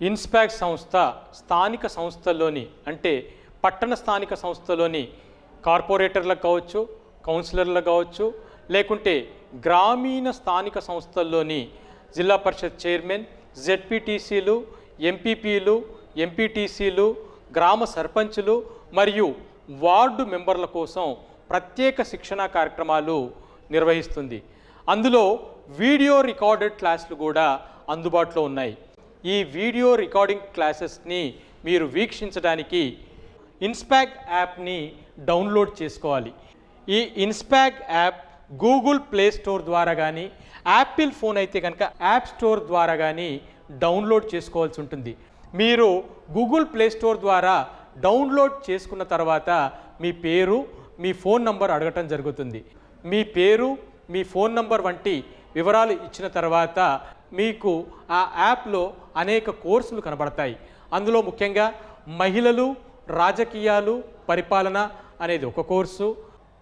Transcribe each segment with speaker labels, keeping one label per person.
Speaker 1: ఇన్స్పాక్ సంస్థ స్థానిక సంస్థల్లోని అంటే పట్టణ స్థానిక సంస్థలోని కార్పొరేటర్లకు కావచ్చు, కౌన్సిలర్లకు కావచ్చు, లేకుంటే గ్రామీణ స్థానిక సంస్థల్లోని జిల్లా పరిషత్ చైర్మన్, జెడ్పీటీసీలు, ఎంపీపీలు, ఎంపీటీసీలు, గ్రామ సర్పంచులు మరియు వార్డు మెంబర్ల కోసం ప్రత్యేక శిక్షణా కార్యక్రమాలు నిర్వహిస్తుంది. అందులో వీడియో రికార్డెడ్ క్లాసులు కూడా అందుబాటులో ఉన్నాయి. ఈ వీడియో రికార్డింగ్ క్లాసెస్ని మీరు వీక్షించడానికి ఇన్స్పాక్ యాప్ని డౌన్లోడ్ చేసుకోవాలి. ఈ ఇన్స్పాక్ యాప్ గూగుల్ ప్లే స్టోర్ ద్వారా కానీ, యాపిల్ ఫోన్ అయితే కనుక యాప్ స్టోర్ ద్వారా కానీ డౌన్లోడ్ చేసుకోవాల్సి ఉంటుంది. మీరు గూగుల్ ప్లే స్టోర్ ద్వారా డౌన్లోడ్ చేసుకున్న తర్వాత మీ పేరు, మీ ఫోన్ నంబర్ అడగటం జరుగుతుంది. మీ పేరు, మీ ఫోన్ నంబర్ వంటి వివరాలు ఇచ్చిన తర్వాత మీకు ఆ యాప్లో అనేక కోర్సులు కనబడతాయి. అందులో ముఖ్యంగా మహిళలు, రాజకీయాలు, పరిపాలన అనేది ఒక కోర్సు.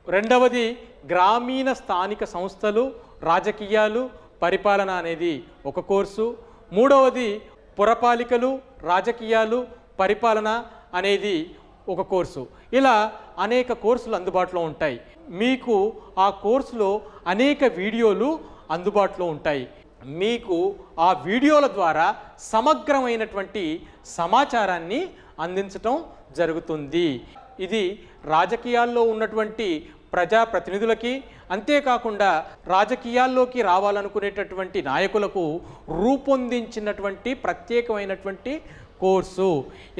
Speaker 1: రెండవది గ్రామీణ స్థానిక సంస్థలు, రాజకీయాలు, పరిపాలన అనేది ఒక కోర్సు. మూడవది పురపాలికలు, రాజకీయాలు, పరిపాలన అనేది ఒక కోర్సు. ఇలా అనేక కోర్సులు అందుబాటులో ఉంటాయి. మీకు ఆ కోర్సులో అనేక వీడియోలు అందుబాటులో ఉంటాయి. మీకు ఆ వీడియోల ద్వారా సమగ్రమైనటువంటి సమాచారాన్ని అందించటం జరుగుతుంది. ఇది రాజకీయాల్లో ఉన్నటువంటి ప్రజాప్రతినిధులకి, అంతేకాకుండా రాజకీయాల్లోకి రావాలనుకునేటటువంటి నాయకులకు రూపొందించినటువంటి ప్రత్యేకమైనటువంటి కోర్సు.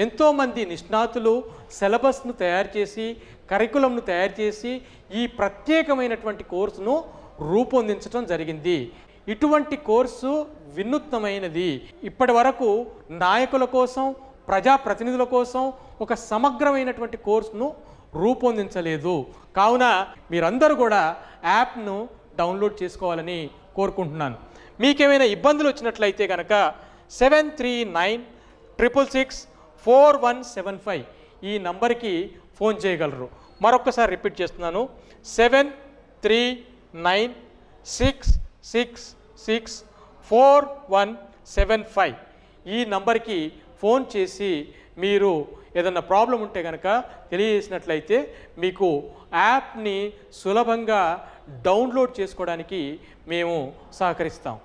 Speaker 1: ఎంతోమంది నిష్ణాతులు సిలబస్ను తయారు చేసి, కరికులంను తయారు చేసి ఈ ప్రత్యేకమైనటువంటి కోర్సును రూపొందించడం జరిగింది. ఇటువంటి కోర్సు వినూత్నమైనది. ఇప్పటి వరకు నాయకుల కోసం, ప్రజాప్రతినిధుల కోసం ఒక సమగ్రమైనటువంటి కోర్సును రూపొందించలేదు. కావున మీరందరూ కూడా యాప్ను డౌన్లోడ్ చేసుకోవాలని కోరుకుంటున్నాను. మీకేమైనా ఇబ్బందులు వచ్చినట్లయితే కనుక 7396664175 ఈ నంబర్కి ఫోన్ చేయగలరు. మరొకసారి రిపీట్ చేస్తున్నాను, 7396664175 ఈ నంబర్కి ఫోన్ చేసి మీరు ఏదన్నా ప్రాబ్లం ఉంటే కనుక తెలియజేసినట్లయితే మీకు యాప్ని సులభంగా డౌన్లోడ్ చేసుకోవడానికి మేము సహకరిస్తాం.